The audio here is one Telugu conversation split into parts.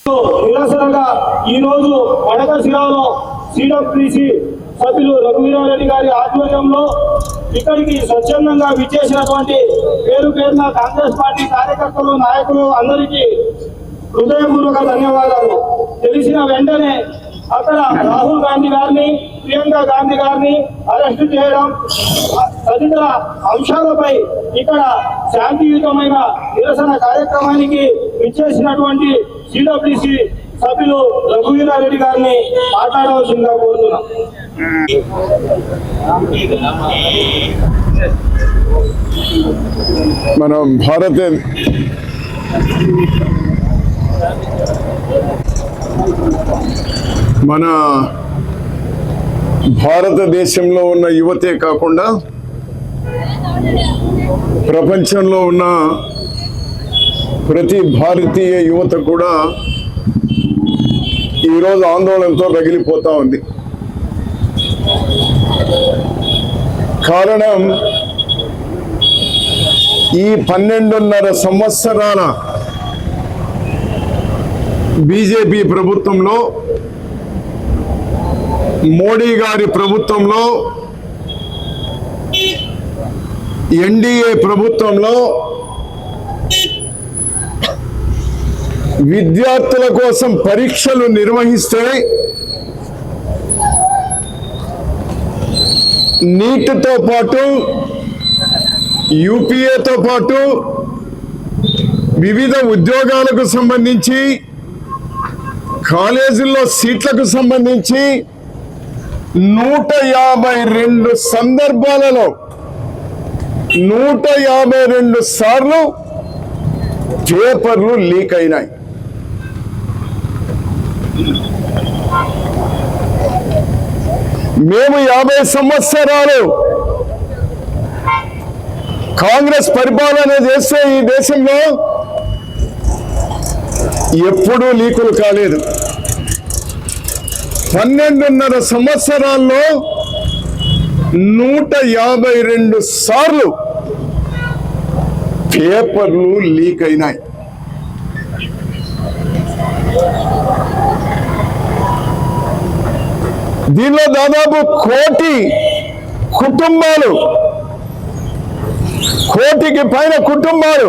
నిరసనగా ఈ రోజు వడకశిరాలో సిడబ్ల్యూసి సభ్యులు రఘువీరారెడ్డి గారి ఆధ్వర్యంలో ఇక్కడికి స్వచ్ఛందంగా విచ్చేసినటువంటి పేరు పేరున కాంగ్రెస్ పార్టీ కార్యకర్తలు నాయకులు అందరికీ హృదయపూర్వక ధన్యవాదాలు. తెలిసిన వెంటనే అక్కడ రాహుల్ గాంధీ గారిని, ప్రియాంక గాంధీ గారిని అరెస్టు చేయడం తదితర అంశాలపై ఇక్కడ శాంతియుతమైన నిరసన కార్యక్రమానికి విచ్చేసినటువంటి సిడబ్ల్యూసి సభ్యులు రఘువీరారెడ్డి గారిని మాట్లాడవలసిందిగా కోరుతున్నాం. మన భారతదేశంలో ఉన్న యువతే కాకుండా ప్రపంచంలో ఉన్న ప్రతి భారతీయ యువత కూడా ఈరోజు ఆందోళనతో రగిలిపోతా ఉంది. కారణం ఈ 12.5 సంవత్సరాల బీజేపీ ప్రభుత్వంలో, మోడీ గారి ప్రభుత్వంలో, ఎన్డీఏ ప్రభుత్వంలో విద్యార్థుల కోసం పరీక్షలు నిర్వహిస్తే నీట్తో పాటు యూపీఏతో పాటు వివిధ ఉద్యోగాలకు సంబంధించి, కాలేజీల్లో సీట్లకు సంబంధించి 152 సందర్భాలలో 152 సార్లు పేపర్లు లీక్ అయినాయి. మేము 50 సంవత్సరాలు కాంగ్రెస్ పరిపాలన చేస్తే ఈ దేశంలో ఎప్పుడూ లీకులు కాలేదు. 12.5 సంవత్సరాల్లో 152 సార్లు పేపర్లు లీక్ అయినాయి. దీనిలో దాదాపు 1 కోటి కుటుంబాలు, 1 కోటికి పైన కుటుంబాలు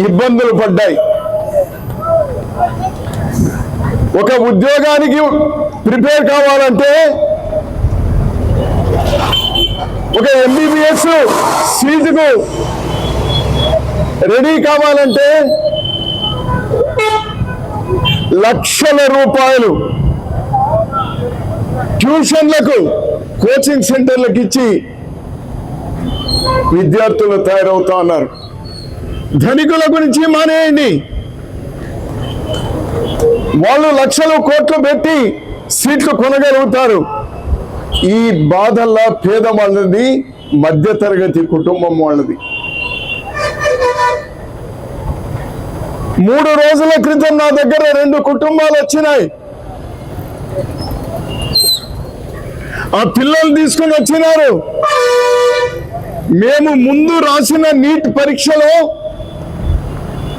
ఇబ్బందులు పడ్డాయి. ఒక ఉద్యోగానికి ప్రిపేర్ కావాలంటే, ఒక ఎంబీబీఎస్ సీటుకు రెడీ కావాలంటే లక్షల రూపాయలు ట్యూషన్లకు, కోచింగ్ సెంటర్లకు ఇచ్చి విద్యార్థులు తయారవుతా ఉన్నారు. ధనికుల గురించి మానేయండి, వాళ్ళు లక్షలు కోట్లు పెట్టి సీట్లు కొనగలుగుతారు. ఈ బాధల్లా పేదవాళ్ళది, మధ్యతరగతి కుటుంబం వాళ్ళది. 3 రోజుల క్రితం నా దగ్గర 2 కుటుంబాలు వచ్చినాయి. ఆ పిల్లలు తీసుకొని వచ్చినారు. మేము ముందు రాసిన నీట్ పరీక్షలో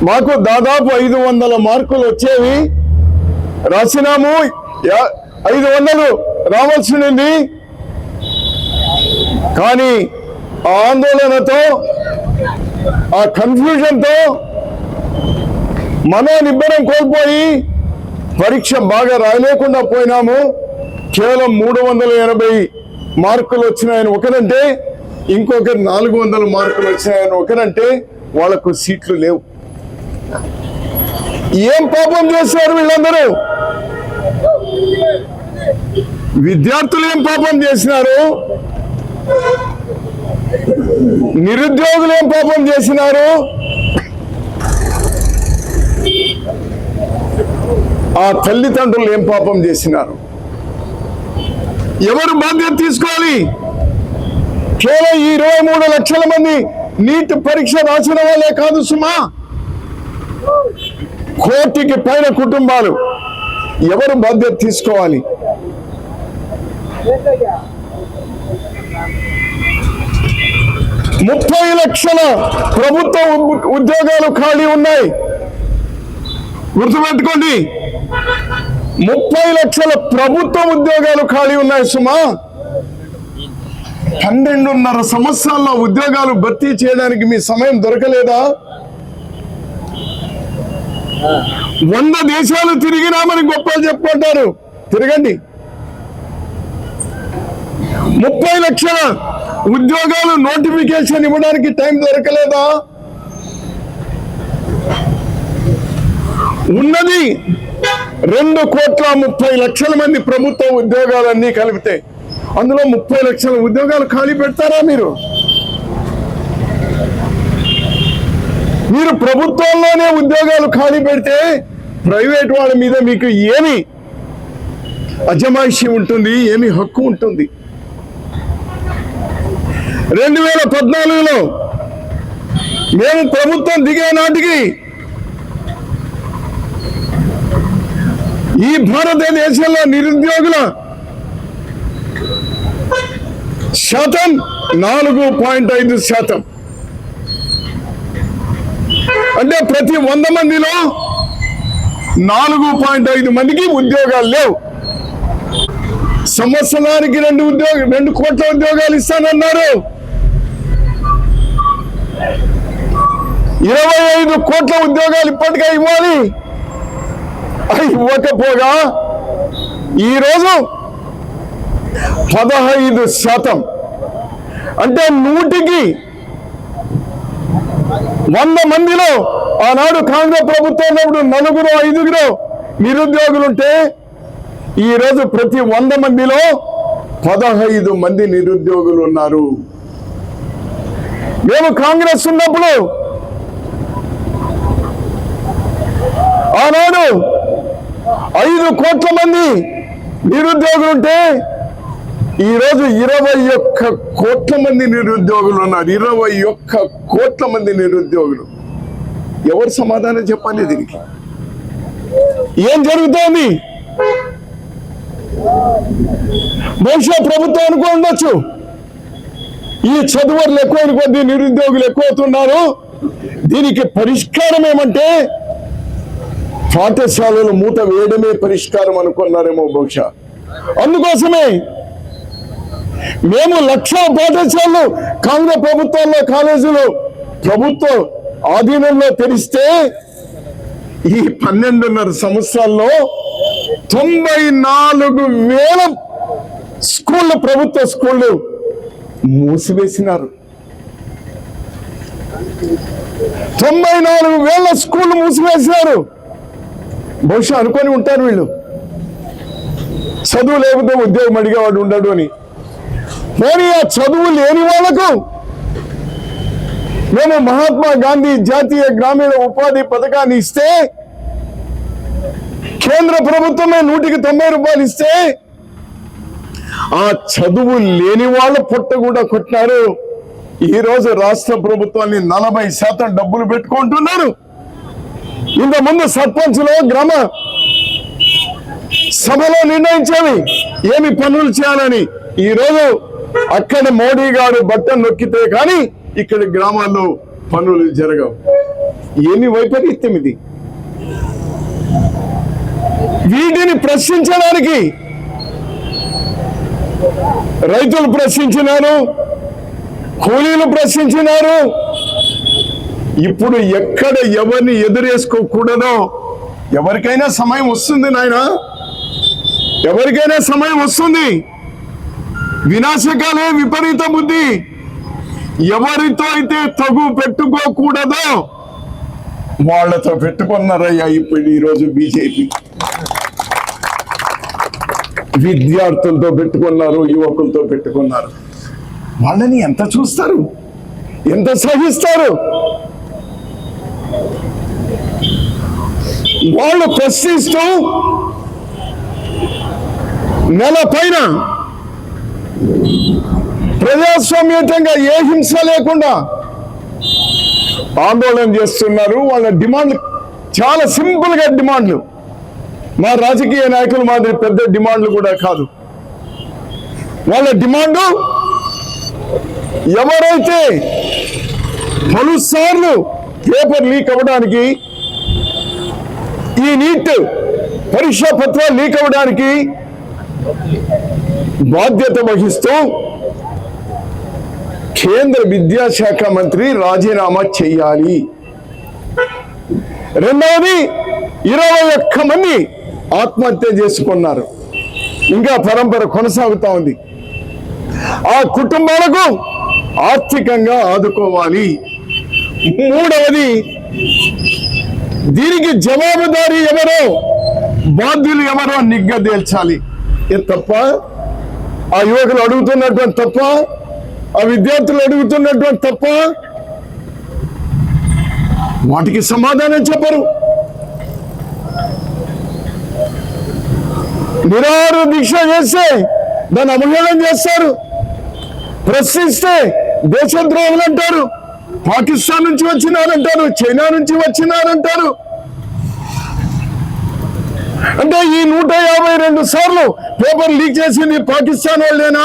మాకు దాదాపు 500 మార్కులు వచ్చేవి. రాసినాము, 500 రావాల్సింది. కానీ ఆ ఆందోళనతో, ఆ కన్ఫ్యూజన్తో మనోనిబ్బరం కోల్పోయి పరీక్ష బాగా రాయలేకుండా పోయినాము. కేవలం 380 మార్కులు వచ్చినాయని ఒకరంటే, ఇంకొకరు 400 మార్కులు వచ్చినాయని ఒకరంటే వాళ్లకు సీట్లు లేవు. ఏం పాపం చేశారు వీళ్ళందరూ? విద్యార్థులు ఏం పాపం చేసినారు? నిరుద్యోగులు ఏం పాపం చేసినారు? ఆ తల్లిదండ్రులు ఏం పాపం చేసినారు? ఎవరు బాధ్యత తీసుకోవాలి? కేవలం ఈ 23 లక్షల మంది నీట్ పరీక్ష రాసిన వాళ్ళే కాదు సుమా, 1 కోటికి పైన కుటుంబాలు. ఎవరు బాధ్యత తీసుకోవాలి? 30 లక్షల ప్రభుత్వ ఉద్యోగాలు ఖాళీ ఉన్నాయి. గుర్తుపెట్టుకోండి, 30 లక్షల ప్రభుత్వ ఉద్యోగాలు ఖాళీ ఉన్నాయి సుమా. 12.5 సంవత్సరాల్లో ఉద్యోగాలు భర్తీ చేయడానికి మీ సమయం దొరకలేదా? 100 దేశాలు తిరిగినామని గొప్పలు చెప్పుకుంటారు, తిరగండి. 30 లక్షల ఉద్యోగాలు నోటిఫికేషన్ ఇవ్వడానికి టైం దొరకలేదా? ఉన్నది 2,30,00,000 మంది ప్రభుత్వ ఉద్యోగాలన్నీ కలిపితే అందులో 30 లక్షల ఉద్యోగాలు ఖాళీ పెడతారా? మీరు ప్రభుత్వంలోనే ఉద్యోగాలు ఖాళీ పెడితే ప్రైవేట్ వాళ్ళ మీద మీకు ఏమి అజమాయిషీ ఉంటుంది, ఏమి హక్కు ఉంటుంది? 2014లో మేము ప్రభుత్వం దిగే నాటికి ఈ భారతదేశంలో నిరుద్యోగుల శాతం 4.5%. అంటే ప్రతి 100 మందిలో 4.5 మందికి ఉద్యోగాలు లేవు. సంవత్సరానికి 2 కోట్ల ఉద్యోగాలు ఇస్తానన్నారు. 25 కోట్ల ఉద్యోగాలు ఇప్పటికే ఇవ్వాలి. ఇవ్వకపోగా ఈరోజు 15%, అంటే 100కి 100 మందిలో ఆనాడు కాంగ్రెస్ ప్రభుత్వం 4-5 నిరుద్యోగులుంటే ఈరోజు ప్రతి 100 మందిలో 15 మంది నిరుద్యోగులు ఉన్నారు. మేము కాంగ్రెస్ ఉన్నప్పుడు ఆనాడు 5 కోట్ల మంది నిరుద్యోగులుంటే ఈరోజు 21 కోట్ల మంది నిరుద్యోగులు ఉన్నారు. 21 కోట్ల మంది నిరుద్యోగులు. ఎవరు సమాధానం చెప్పాలి దీనికి? ఏం జరుగుతోంది? బహుశా ప్రభుత్వం అనుకో ఉండొచ్చు, ఈ చదువులు ఎక్కువైన కొద్దీ నిరుద్యోగులు ఎక్కువవుతున్నారు, దీనికి పరిష్కారం ఏమంటే పాఠశాలలు మూత వేయడమే పరిష్కారం అనుకున్నారేమో బహుశా. అందుకోసమే మేము 1,00,000 పాఠశాలలు కాంగ్రెస్ ప్రభుత్వాల్లో కాలేజీలు ప్రభుత్వ ఆధీనంలో తెరిస్తే ఈ 12.5 సంవత్సరాల్లో 94,000 స్కూళ్ళు, ప్రభుత్వ స్కూళ్ళు మూసివేసినారు. 94,000 స్కూళ్ళు మూసివేసినారు. బహుశా అనుకొని ఉంటారు వీళ్ళు, చదువు లేకపోతే ఉద్యోగం అడిగేవాడు ఉండడు అని. కానీ ఆ చదువు లేని వాళ్లకు మేము మహాత్మా గాంధీ జాతీయ గ్రామీణ ఉపాధి పథకాన్ని ఇస్తే, కేంద్ర ప్రభుత్వమే 190 రూపాయలు ఇస్తే ఆ చదువు లేని వాళ్ళ పొట్ట కూడా కొట్టినారు. ఈరోజు రాష్ట్ర ప్రభుత్వాన్ని 40% డబ్బులు పెట్టుకుంటున్నారు. ఇంతకుముందు సర్పంచ్లో గ్రామ సభలో నిర్ణయించేవి ఏమి పనులు చేయాలని. ఈరోజు అక్కడ మోడీ గారు బట్టన్ నొక్కితే కానీ ఇక్కడ గ్రామాల్లో పనులు జరగవు. ఏమి వైపరీత్యం ఇది? వీటిని ప్రశ్నించడానికి రైతులు ప్రశ్నించినారు, కూలీలు ప్రశ్నించినారు. ఇప్పుడు ఎక్కడ ఎవరిని ఎదురేసుకోకూడదో ఎవరికైనా సమయం వస్తుంది నాయన, ఎవరికైనా సమయం వస్తుంది. వినాశకాలే విపరీత బుద్ధి. ఎవరితో అయితే తగు పెట్టుకోకూడదో వాళ్లతో పెట్టుకున్నారయ్యా ఇప్పుడు ఈరోజు బీజేపీ. విద్యార్థులతో పెట్టుకున్నారు, యువకులతో పెట్టుకున్నారు. వాళ్ళని ఎంత చూస్తారు, ఎంత సహిస్తారు? వాళ్ళు ప్రశ్నిస్తూ నెల పైన ప్రజాస్వామ్యంగా ఏ హింస లేకుండా ఆందోళన చేస్తున్నారు. వాళ్ళ డిమాండ్లు చాలా సింపుల్ గా డిమాండ్లు, మా రాజకీయ నాయకుల మాదిరి పెద్ద డిమాండ్లు కూడా కాదు. వాళ్ళ డిమాండు ఎవరైతే పలుసార్లు పేపర్ లీక్ అవ్వడానికి, ఈ నీట్ పరీక్షా పత్రాలు లీక్ అవ్వడానికి బాధ్యత వహిస్తూ కేంద్ర విద్యాశాఖ మంత్రి రాజీనామా చేయాలి. రెండవది 21 మంది ఆత్మహత్య చేసుకున్నారు. ఇంకా పరంపర కొనసాగుతా ఉంది. ఆ కుటుంబాలకు ఆర్థికంగా ఆదుకోవాలి. మూడవది, దీనికి జవాబుదారీ ఎవరో, బాధ్యులు ఎవరో నిగ్గదేల్చాలి. ఇది తప్ప, ఆ యువకులు అడుగుతున్నటువంటి తప్ప, ఆ విద్యార్థులు అడుగుతున్నటువంటి తప్ప, వాటికి సమాధానం చెప్పరు. నిరాహార దీక్ష చేస్తే దాన్ని అవహేళన చేస్తారు. ప్రశ్నిస్తే దేశద్రోహులు అంటారు. పాకిస్తాన్ నుంచి వచ్చినారంటారు, చైనా నుంచి వచ్చినారంటారు. అంటే ఈ 152 సార్లు పేపర్ లీక్ చేసింది పాకిస్తాన్ వాళ్ళేనా,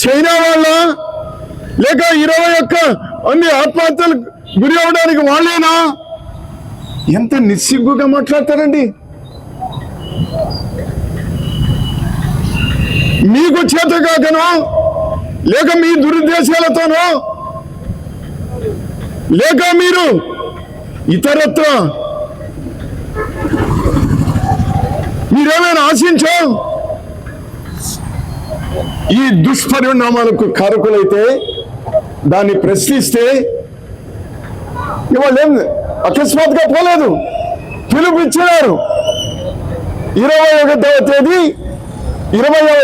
చైనా వాళ్ళ, లేక 21 మంది ఆత్మహత్యలు గురి అవడానికి వాళ్ళేనా? ఎంత నిస్సిగ్గుగా మాట్లాడతారండి. మీకు చేతకాకనో, లేక మీ దురుద్దేశాలతోనో, లేక మీరు ఇతరత్ర మీరేమైనా ఆశించో ఈ దుష్పరిణామాలకు కారకులైతే దాన్ని ప్రశ్నిస్తే, ఇవాళ ఏం అకస్మాత్తుగా పోలేదు, పిలుపిచ్చినారు. 20వ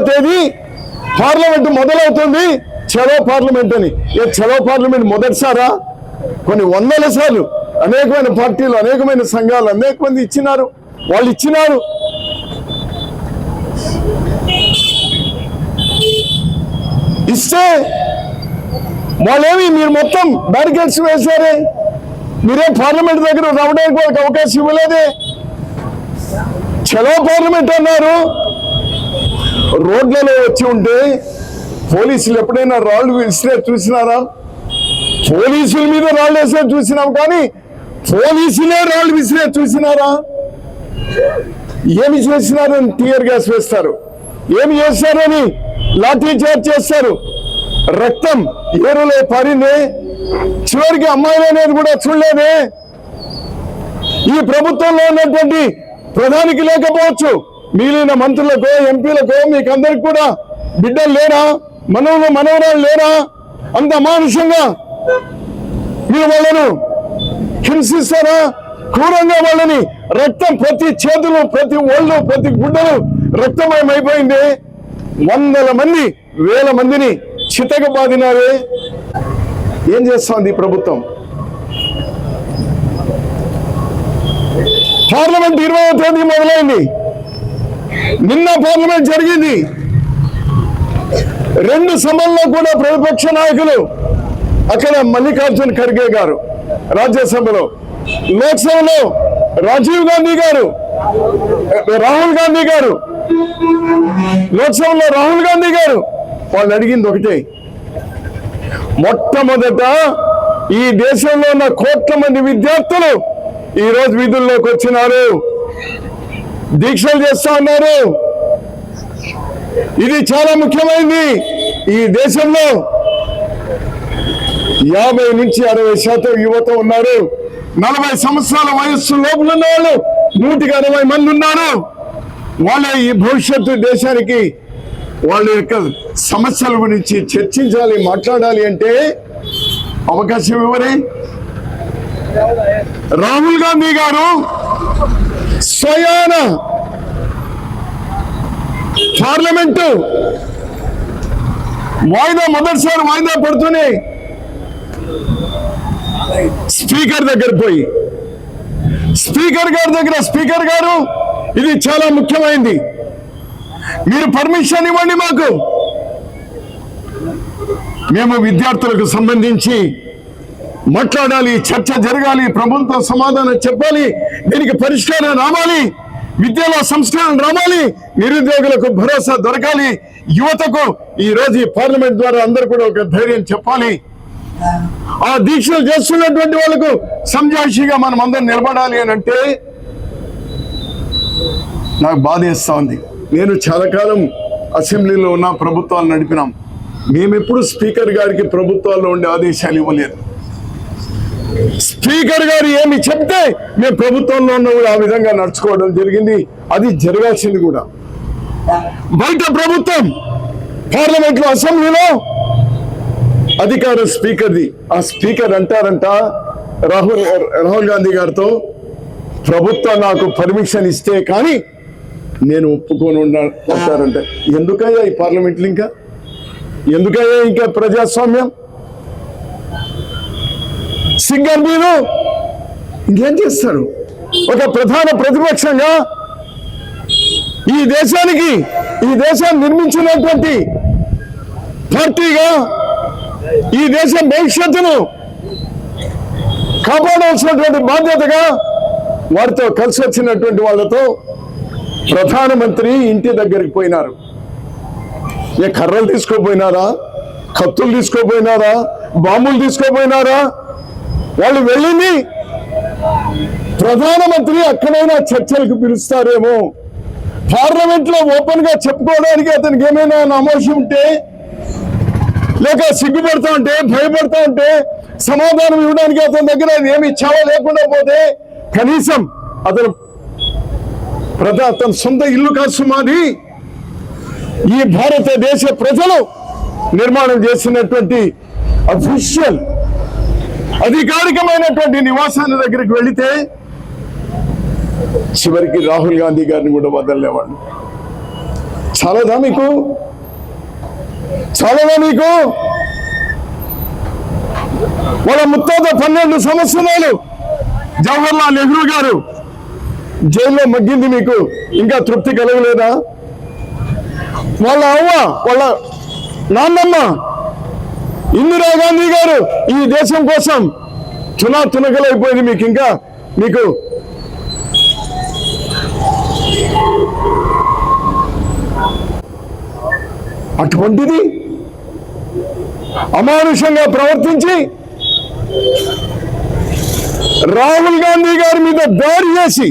తేదీ పార్లమెంట్ మొదలవుతుంది, చలో పార్లమెంట్ అని. చలో పార్లమెంట్ మొదటిసారా? కొన్ని వందల సార్లు అనేకమైన పార్టీలు, అనేకమైన సంఘాలు, అనేక మంది ఇచ్చినారు. వాళ్ళు ఇచ్చినారు. ఇస్తే వాళ్ళేమి మీరు మొత్తం బ్యారికేడ్స్ వేశారే, మీరేం పార్లమెంట్ దగ్గర రావడానికి వాళ్ళకి అవకాశం ఇవ్వలేదే. చలో పార్లమెంట్ అన్నారు. రోడ్లలో వచ్చి ఉంటే పోలీసులు ఎప్పుడైనా రాళ్ళు విసిరే చూసినారా? పోలీసుల మీద రాళ్ళు వేసే చూసినాం, కానీ పోలీసులే రాళ్ళు విసిరే చూసినారా? ఏమి చేసినారని టీయర్ గ్యాస్ వేస్తారు, ఏమి చేస్తారని లాఠీ చార్జ్ చేస్తారు. రక్తం ఏరులే పారిందే, చివరికి అమ్మాయిలు అనేది కూడా చూడలేదే. ఈ ప్రభుత్వంలో ఉన్నటువంటి ప్రధానికి లేకపోవచ్చు, మిగిలిన మంత్రులకు, ఎంపీలకు, మీకు అందరికి కూడా బిడ్డలు లేరా, మనవరాలు లేరా? అంత అమానుషంగా మీరు వాళ్ళను హింసిస్తారా? క్రూరంగా వాళ్ళని రక్తం, ప్రతి చేతులు, ప్రతి ఒళ్ళు, ప్రతి గుడ్డలు రక్తమయమైపోయింది. వందల మంది, వేల మందిని చితక బాధినారే. ఏం చేస్తోంది ఈ ప్రభుత్వం? పార్లమెంట్ 20వ తేదీ మొదలైంది. నిన్న పార్లమెంట్ జరిగింది. 2 సభల్లో కూడా ప్రతిపక్ష నాయకులు, అక్కడ మల్లికార్జున్ ఖర్గే గారు రాజ్యసభలో, లోక్సభలో రాజీవ్ గాంధీ గారు, రాహుల్ గాంధీ గారు, లోక్సభలో రాహుల్ గాంధీ గారు, వాళ్ళు అడిగింది ఒకటే, మొట్టమొదట ఈ దేశంలో ఉన్న కోట్ల మంది విద్యార్థులు ఈ రోజు వీధుల్లోకి వచ్చినారు, దీక్షలు చేస్తా ఉన్నారు. ఇది చాలా ముఖ్యమైనది. ఈ దేశంలో 50 నుంచి 60% యువత ఉన్నారు. 40 సంవత్సరాల వయస్సు లోపల ఉన్న వాళ్ళు 160 మంది ఉన్నారు. వాళ్ళే ఈ భవిష్యత్తు దేశానికి వాళ్ళ యొక్క సమస్యల గురించి చర్చించాలి, మాట్లాడాలి అంటే అవకాశం ఇవ్వరే. రాహుల్ గాంధీ గారు స్వయాన పార్లమెంటు మొదటిసారి వాయిదా పడుతూనే స్పీకర్ దగ్గర పోయి, స్పీకర్ గారి దగ్గర, స్పీకర్ గారు ఇది చాలా ముఖ్యమైనది, మీరు పర్మిషన్ ఇవ్వండి, మాకు మేము విద్యార్థులకు సంబంధించి మాట్లాడాలి, చర్చ జరగాలి, ప్రభుత్వం సమాధానం చెప్పాలి, దీనికి పరిష్కారం రావాలి, విద్యలో సంస్కరణ రావాలి, నిరుద్యోగులకు భరోసా దొరకాలి, యువతకు ఈ రోజు ఈ పార్లమెంట్ ద్వారా అందరూ కూడా ఒక ధైర్యం చెప్పాలి. ఆ దీక్షలు చేస్తున్నటువంటి వాళ్ళకు సంజాయిషిగా మనం అందరం నిలబడాలి అని అంటే నాకు బాధేస్తా ఉంది. నేను చాలా కాలం అసెంబ్లీలో ఉన్న ప్రభుత్వాలు నడిపినాం. మేమెప్పుడు స్పీకర్ గారికి ప్రభుత్వాల్లో ఉండే ఆదేశాలు ఇవ్వలేదు. స్పీకర్ గారు ఏమి చెప్తే మేము ప్రభుత్వంలో ఉన్న కూడా ఆ విధంగా నడుచుకోవడం జరిగింది. అది జరగాల్సింది కూడా. బయట ప్రభుత్వం పార్లమెంట్ లో అసెంబ్లీలో అధికారం స్పీకర్ది. ఆ స్పీకర్ అంటారంట రాహుల్ గాంధీ గారితో, ప్రభుత్వం నాకు పర్మిషన్ ఇస్తే కానీ నేను ఒప్పుకొని ఉంటారంట. ఎందుకయ్యా ఈ పార్లమెంట్లు, ఎందుకయ్యా ఇంకా ప్రజాస్వామ్యం? సిగ్గర్ మీరు ఇంకేం చేస్తారు? ఒక ప్రధాన ప్రతిపక్షంగా ఈ దేశాన్ని నిర్మించినటువంటి పార్టీగా ఈ దేశం భవిష్యత్తును కాపాడాల్సినటువంటి బాధ్యతగా వారితో కలిసి వచ్చినటువంటి వాళ్ళతో ప్రధానమంత్రి ఇంటి దగ్గరికి పోయినారు. ఏ కర్రలు తీసుకోపోయినారా, కత్తులు తీసుకోపోయినారా, బాంబులు తీసుకోపోయినారా? వాళ్ళు వెళ్ళింది ప్రధానమంత్రి అక్కడైనా చర్చలకు పిలుస్తారేమో, పార్లమెంట్ లో ఓపెన్ గా చెప్పుకోవడానికి అతనికి ఏమైనా నమోషం ఉంటే, లేక సిగ్గుపడతా ఉంటే, భయపడతా ఉంటే సమాధానం ఇవ్వడానికి అతని దగ్గర ఏమి చావ లేకుండా పోతే కనీసం అతను సొంత ఇల్లు కాసుమాది ఈ భారతదేశ ప్రజలు నిర్మాణం చేసినటువంటి అఫీషియల్ అధికారికమైనటువంటి నివాసాల దగ్గరికి వెళితే చివరికి రాహుల్ గాంధీ గారిని కూడా వదలలేవాళ్ళు. చాలదా మీకు? వాళ్ళ ముత్తాత 12 సంవత్సరాలు జవహర్లాల్ నెహ్రూ గారు జైల్లో మగ్గింది. మీకు ఇంకా తృప్తి కలగలేదా? వాళ్ళ అవ్వ, వాళ్ళ నాన్నమ్మ ఇందిరాగాంధీ గారు ఈ దేశం కోసం తునకలైపోయింది. మీకు అటువంటిది అమానుషంగా ప్రవర్తించి రాహుల్ గాంధీ గారి మీద దాడి చేసి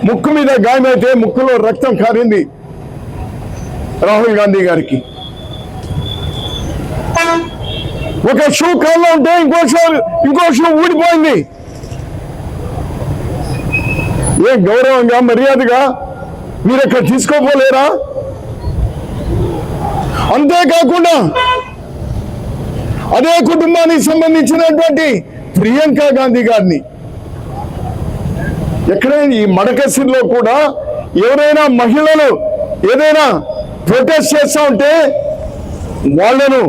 ముక్కు మీద గాయమైతే ముక్కులో రక్తం కారింది రాహుల్ గాంధీ గారికి. ఒక షూ కాల్లో ఉంటే ఇంకో షూ ఊడిపోయింది. ఏ గౌరవంగా మర్యాదగా మీరు అక్కడ తీసుకోపోలేరా? అంతేకాకుండా అదే కుటుంబానికి సంబంధించినటువంటి ప్రియాంక గాంధీ గారిని ఎక్కడైనా ఈ మడకసిరిలో కూడా ఎవరైనా మహిళలు ఏదైనా ప్రొటెస్ట్ చేస్తా ఉంటే వాళ్లను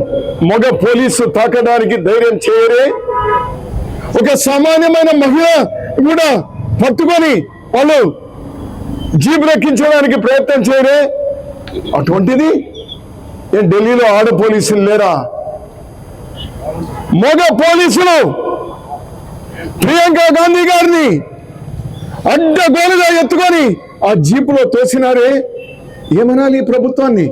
మగ పోలీసు తాకడానికి ధైర్యం చేయరే? ఒక సామాన్యమైన మహిళ కూడా పట్టుకొని వాళ్ళు జీప్ రక్షించడానికి ప్రయత్నం చేయరే? అటువంటిది ఢిల్లీలో ఆడ పోలీసులు లేరా? మగ పోలీసులు ప్రియాంక గాంధీ గారిని అడ్డగోలుగా ఎత్తుకొని ఆ జీపులో తోసినారే. ఏమనాలి ఈ ప్రభుత్వాన్ని?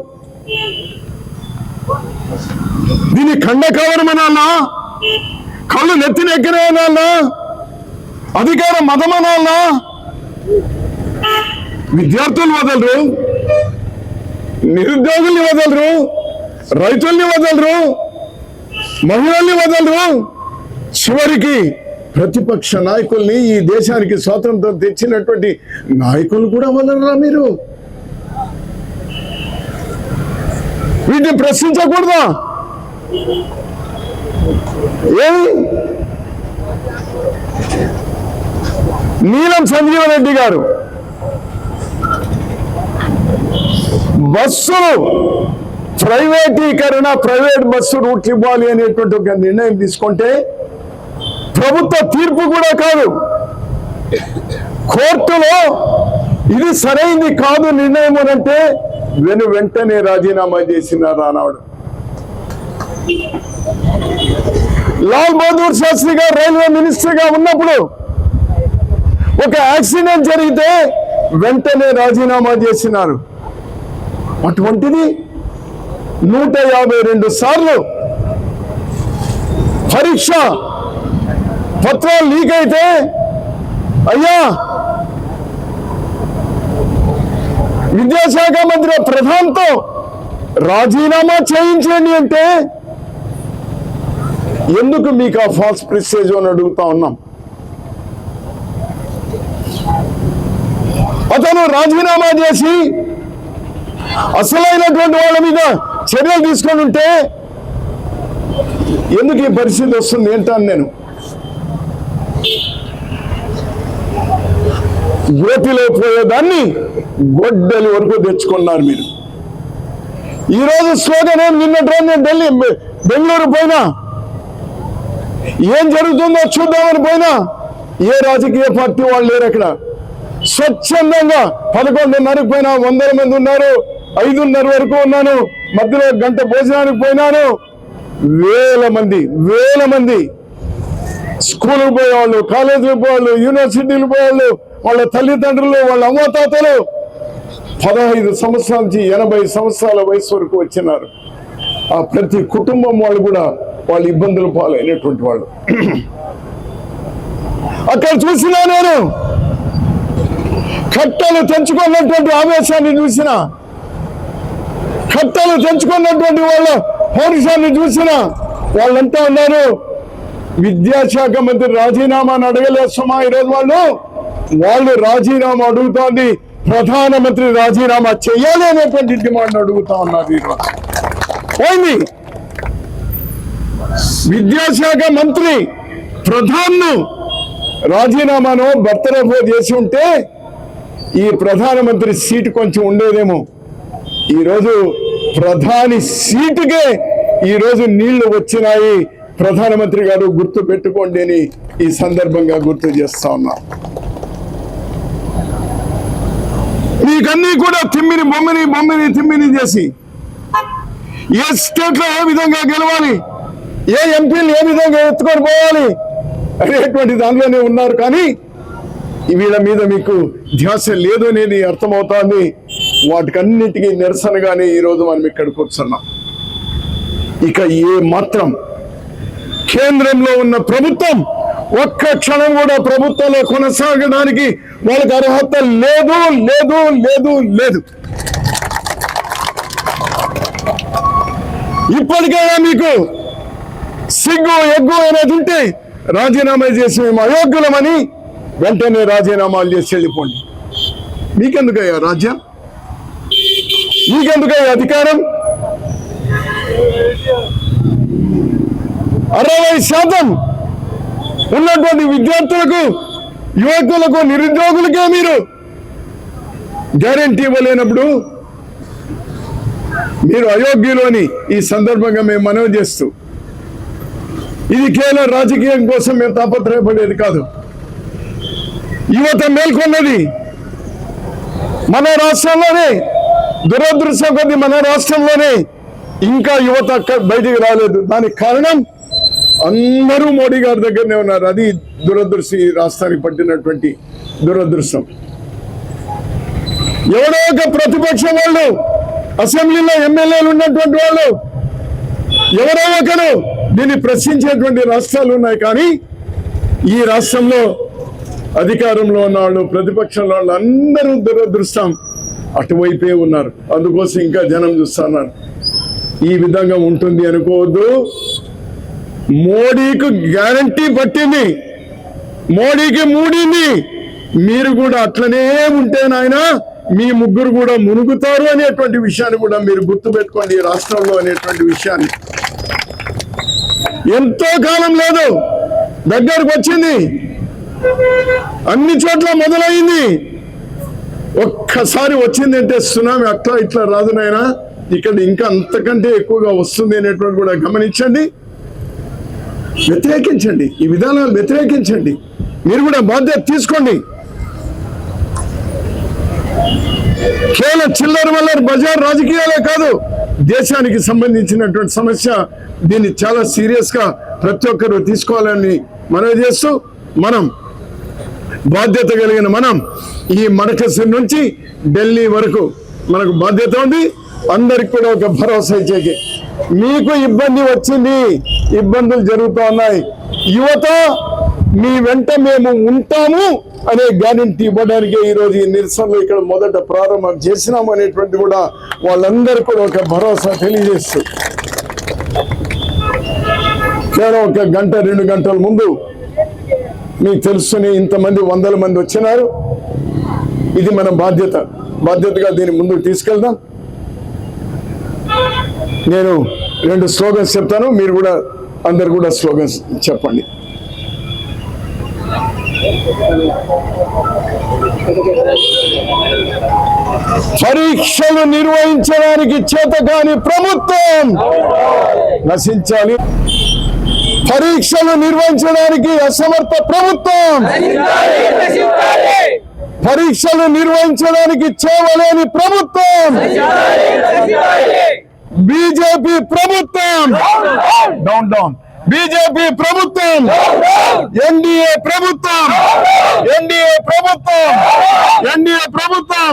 దీన్ని ఖండకావరమనాలా? కళ్ళు నెత్తినెక్కరేనాలా? అధికార మతమనాలా? విద్యార్థులు వదలరు, నిరుద్యోగుల్ని వదలరు, రైతుల్ని వదలరు, మహిళల్ని వదలరు, చివరికి ప్రతిపక్ష నాయకుల్ని, ఈ దేశానికి స్వాతంత్రం తెచ్చినటువంటి నాయకులు కూడా వదలరా మీరు? వీటిని ప్రశ్నించకూడదా? ఏమి నీలం సంజీవరెడ్డి గారు బస్సులు ప్రైవేట్ బస్సు రూట్లు ఇవ్వాలి అనేటువంటి ఒక నిర్ణయం తీసుకుంటే ప్రభుత్వ తీర్పు కూడా కాదు, కోర్టులో ఇది సరైంది కాదు నిర్ణయం అని అంటే వెంటనే రాజీనామా చేసిన రానాడు. లాల్ బహదూర్ శాస్త్రి గారు రైల్వే మినిస్టర్ గా ఉన్నప్పుడు ఒక యాక్సిడెంట్ జరిగితే వెంటనే రాజీనామా చేసినారు. అటువంటిది 152 సార్లు పరీక్ష పత్రాలు లీక్ అయితే, అయ్యా విద్యాశాఖ మంత్రి ప్రధాన్తో రాజీనామా చేయించండి అంటే ఎందుకు మీకు ఆ ఫాల్స్ ప్రెస్టేజ్ అని అడుగుతా ఉన్నాం. అతను రాజీనామా చేసి అసలైనటువంటి వాళ్ళ మీద చర్యలు తీసుకొని ఉంటే ఎందుకు ఈ పరిస్థితి వస్తుంది ఏంటాను నేను. గోతిలో పోయేదాన్ని గొడ్డలి వరకు తెచ్చుకున్నారు మీరు. ఈరోజు స్లోగన్ ఏం, నిన్నటి రోజు నేను బెంగళూరు పోయినా ఏం జరుగుతుందో చూద్దామని పోయినా ఏ రాజకీయ పార్టీ వాళ్ళు లేరు అక్కడ. స్వచ్ఛందంగా 11:30కు పోయినా 100 మంది ఉన్నారు, 5:30 వరకు ఉన్నాను, మధ్యలో గంట భోజనానికి పోయినాను. వేల మంది స్కూల్కి పోయేవాళ్ళు, కాలేజీలకు పోయేవాళ్ళు, యూనివర్సిటీలకు పోయేవాళ్ళు, వాళ్ళ తల్లిదండ్రులు, వాళ్ళ అమ్మతాతలు 15 సంవత్సరాల నుంచి 80 సంవత్సరాల వయసు వరకు వచ్చినారు. ఆ ప్రతి కుటుంబం వాళ్ళు కూడా వాళ్ళు ఇబ్బందులు పాలైనటువంటి వాళ్ళు. అక్కడ చూసినా నేను కట్టలు తెంచుకున్నటువంటి ఆవేశాన్ని చూసిన, కట్టలు తెంచుకున్నటువంటి వాళ్ళ పౌరుషాన్ని చూసిన వాళ్ళంతా ఉన్నారు, విద్యాశాఖ మంత్రి రాజీనామాను అడగలేస్తున్నా. ఈరోజు వాళ్ళు రాజీనామా అడుగుతోంది, ప్రధానమంత్రి రాజీనామా చేయాలి అనేటువంటి డిమాండ్ అడుగుతా ఉన్నారు. ఈరోజు పోయింది. విద్యాశాఖ మంత్రి ప్రధాన్ను రాజీనామాను బర్తరఫ్ చేసి ఉంటే ఈ ప్రధానమంత్రి సీటు కొంచెం ఉండేదేమో. ఈరోజు ప్రధాని సీటుకే ఈరోజు నీళ్లు వచ్చినాయి. ప్రధానమంత్రి గారు గుర్తు పెట్టుకోండి అని ఈ సందర్భంగా గుర్తు చేస్తా ఉన్నా. మీకన్నీ కూడా బొమ్మిని చేసి ఏ స్టేట్ లో ఏ విధంగా గెలవాలి, ఏ ఎంపీలు ఏ విధంగా ఎత్తుకొని పోవాలి అనేటువంటి దానిలోనే ఉన్నారు. కానీ వీళ్ళ మీద మీకు ధ్యాస లేదు అనేది అర్థమవుతోంది. వాటికన్నిటికీ నిరసనగానే ఈరోజు మనం ఇక్కడ కూర్చున్నాం. ఇక ఏ మాత్రం కేంద్రంలో ఉన్న ప్రభుత్వం ఒక్క క్షణం కూడా ప్రభుత్వంలో కొనసాగడానికి వాళ్ళకి అర్హత లేదు. ఇప్పటికైనా మీకు సిగ్గు ఎగ్గు అనేది ఉంటే రాజీనామా చేసి మేము అయోగ్యులమని వెంటనే రాజీనామాలు చేసి వెళ్ళిపోండి. మీకెందుకయ్యా రాజ్యం, మీకెందుకయ్యా అధికారం? 60% ఉన్నటువంటి విద్యార్థులకు, యువకులకు, నిరుద్యోగులకే మీరు గ్యారెంటీ ఇవ్వలేనప్పుడు మీరు అయోగ్యులు అని ఈ సందర్భంగా మేము మనవి చేస్తూ, ఇది కేవలం రాజకీయం కోసం మేము తాపత్రయపడేది కాదు. యువత మేల్కొన్నది మన రాష్ట్రంలోనే. దురదృష్టం కొద్ది మన రాష్ట్రంలోనే ఇంకా యువత బయటికి రాలేదు. దానికి కారణం అందరూ మోడీ గారి దగ్గరనే ఉన్నారు. అది దురదృష్టం, ఈ రాష్ట్రానికి పట్టినటువంటి దురదృష్టం. ఎవరో ఒక ప్రతిపక్షం వాళ్ళు, అసెంబ్లీలో ఎమ్మెల్యేలు ఉన్నటువంటి వాళ్ళు ఎవరో ఒకరు దీన్ని ప్రశ్నించేటువంటి రాష్ట్రాలు ఉన్నాయి. కానీ ఈ రాష్ట్రంలో అధికారంలో ఉన్న వాళ్ళు, ప్రతిపక్షంలో వాళ్ళు అందరూ దురదృష్టం అటువైపే ఉన్నారు. అందుకోసం ఇంకా జనం చూస్తున్నారు. ఈ విధంగా ఉంటుంది అనుకోవద్దు. మోడీకి గ్యారంటీ పట్టింది, మోడీకి మూడింది. మీరు కూడా అట్లనే ఉంటే నాయన మీ ముగ్గురు కూడా మునుగుతారు అనేటువంటి విషయాన్ని కూడా మీరు గుర్తుపెట్టుకోండి. ఈ రాష్ట్రంలో అనేటువంటి విషయాన్ని ఎంతో కాలం లేదు, దగ్గరకు వచ్చింది, అన్ని చోట్ల మొదలైంది. ఒక్కసారి వచ్చిందంటే సునామీ అట్లా ఇట్లా రాదు నాయనా, ఇక్కడ ఇంకా అంతకంటే ఎక్కువగా వస్తుంది అనేటువంటి కూడా గమనించండి. వ్యతిరేకించండి, ఈ విధానాలు వ్యతిరేకించండి. మీరు కూడా బాధ్యత తీసుకోండి. కేవలం చిల్లర వల్లర బజార్ రాజకీయాలే కాదు, దేశానికి సంబంధించినటువంటి సమస్య. దీన్ని చాలా సీరియస్ గా ప్రతి ఒక్కరు తీసుకోవాలని మనవి చేస్తూ, మనం బాధ్యత కలిగిన మనం ఈ మడకసిరి నుంచి ఢిల్లీ వరకు మనకు బాధ్యత ఉంది. అందరికి కూడా ఒక భరోసా ఇచ్చేకి, మీకు ఇబ్బంది వచ్చింది, ఇబ్బందులు జరుగుతూ ఉన్నాయి, యువత మీ వెంట మేము ఉంటాము అనే గ్యారెంటీ ఇవ్వడానికి ఈరోజు ఈ నిరసనలు ఇక్కడ మొదట ప్రారంభం చేసినాం అనేటువంటి కూడా వాళ్ళందరూ కూడా ఒక భరోసా తెలియజేస్తూ కేవలం 1 గంట 2 గంటల ముందు మీకు తెలుసుని ఇంతమంది 100 మంది వచ్చినారు. ఇది మన బాధ్యతగా దీన్ని ముందుకు తీసుకెళ్దాం. నేను 2 స్లోగన్స్ చెప్తాను, మీరు కూడా అందరు కూడా స్లోగన్స్ చెప్పండి. పరీక్షలు నిర్వహించడానికి చేతకాని ప్రభుత్వం నశించాలి. పరీక్షలు నిర్వహించడానికి అసమర్థ ప్రభుత్వం, పరీక్షలు నిర్వహించడానికి చేయలేని ప్రభుత్వం బీజేపీ ప్రభుత్వం, డౌన్ డౌన్ బీజేపీ ప్రభుత్వం, ఎన్డీఏ ప్రభుత్వం, ఎన్డీఏ ప్రభుత్వం, ఎన్డీఏ ప్రభుత్వం.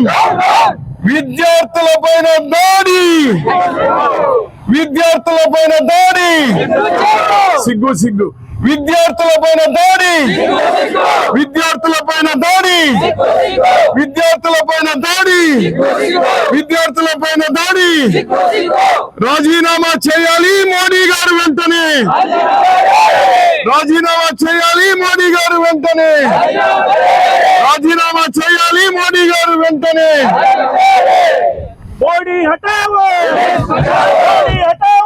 విద్యార్థుల పైన దాడి, విద్యార్థుల పైన దాడి, సిగ్గు సిగ్గు, విద్యార్థుల పైన దాడి, విద్యార్థుల పైన దాడి, విద్యార్థుల పైన దాడి, విద్యార్థుల పైన దాడి. రాజీనామా చేయాలి మోడీ గారు వెంటనే, రాజీనామా చేయాలి మోడీ గారు వెంటనే, రాజీనామా చేయాలి మోడీ గారు వెంటనే. మోడీ హటావో, మోడీ హటావో.